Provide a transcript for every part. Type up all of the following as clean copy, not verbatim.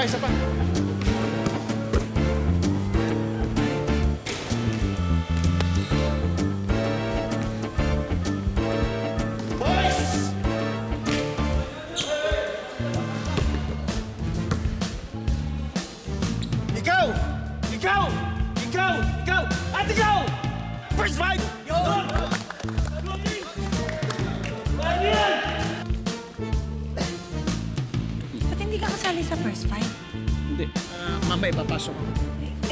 isa pa. Boys! Ikaw! Ikaw! Ikaw! Ikaw! At ikaw! First fight! Yun! Ba't hindi ka kasali sa first fight? Hindi. Mamaya papasok ako.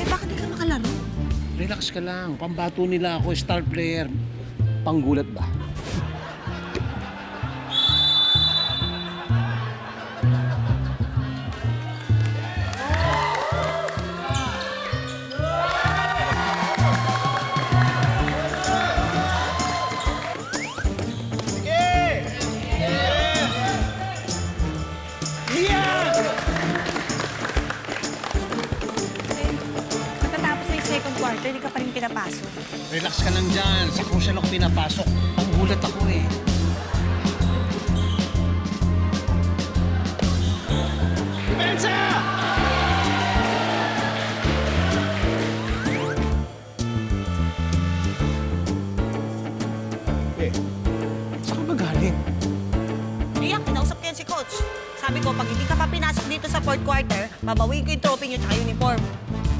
Bakit di ka makalaro? Relax ka lang. Pambato nila ako. Star player. Panggulat ba? Matatapos na yung second quarter, di ka pa rin pinapasok. Relax ka lang dyan. Sa crucial ako pinapasok. Panggulat ako eh. Pensa! Saan ka ba galing? Riyak, kinausap ko yan si Coach. Sabi ko, pag hindi ka pa pinasok dito sa fourth quarter, babawiin ko yung trophy niyo tsaka uniform.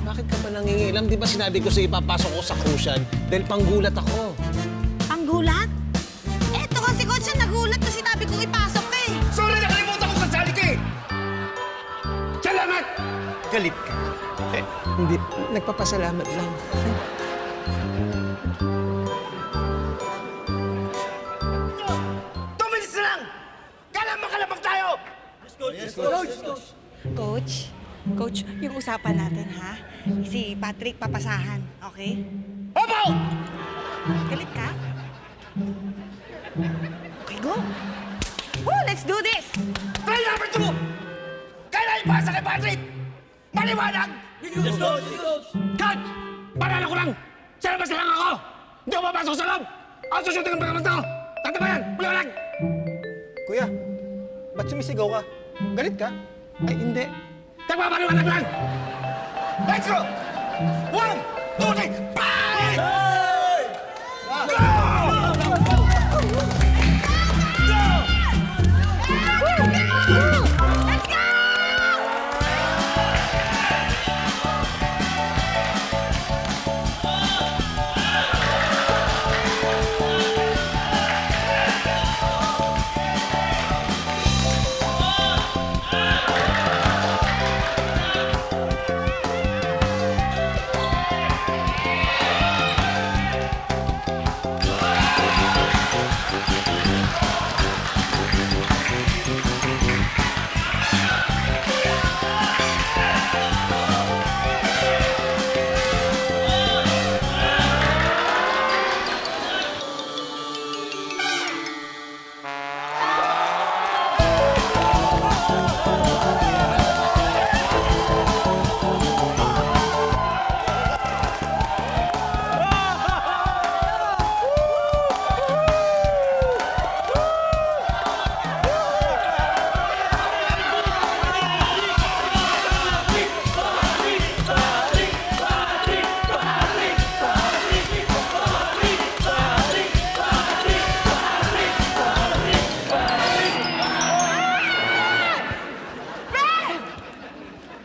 Bakit ka pa nangingilam? Di ba sinabi ko sa ipapasok ko sa crucial dahil panggulat ako? Ang gulat? Eto nga si Coach na nagulat na sinabi ko ipasok ka eh. Sorry, nakalimutan ko kasali ka eh! Salamat! Galit ka. Hindi. Nagpapasalamat lang. Tumilis na lang! Kailan makalabag tayo! Coach, yung usapan natin ha? Si Patrick papasahan, okay? Opo! Galit ka? Okay, go! Woo, let's do this! Try number 2! Kailan ipasa kay Patrick? Maliwanag! Yes, coach! Cut! Paalala ko lang! Sa labas na lang ako! Hindi ako papasok sa loob! Ang susunod ng pagkakas ko! Tatabayan! Maliwanag! Kuya, ba't sumisigaw ka? Galit ka? Ay, hindi. Nagpapaliwanag lang! Let's go! 1, 2, 3, fight! Go! Let's go!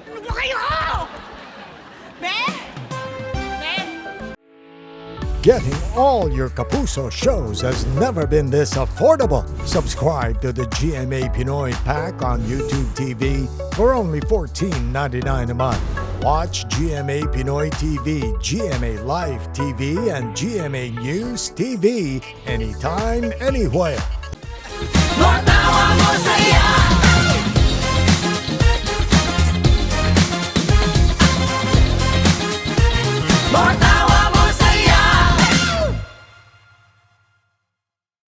Ano ba kayo? Be? Getting all your Kapuso shows has never been this affordable. Subscribe to the GMA Pinoy Pack on YouTube TV for only $14.99 a month. Watch GMA Pinoy TV, GMA Live TV, and GMA News TV anytime, anywhere. Matawa mo saya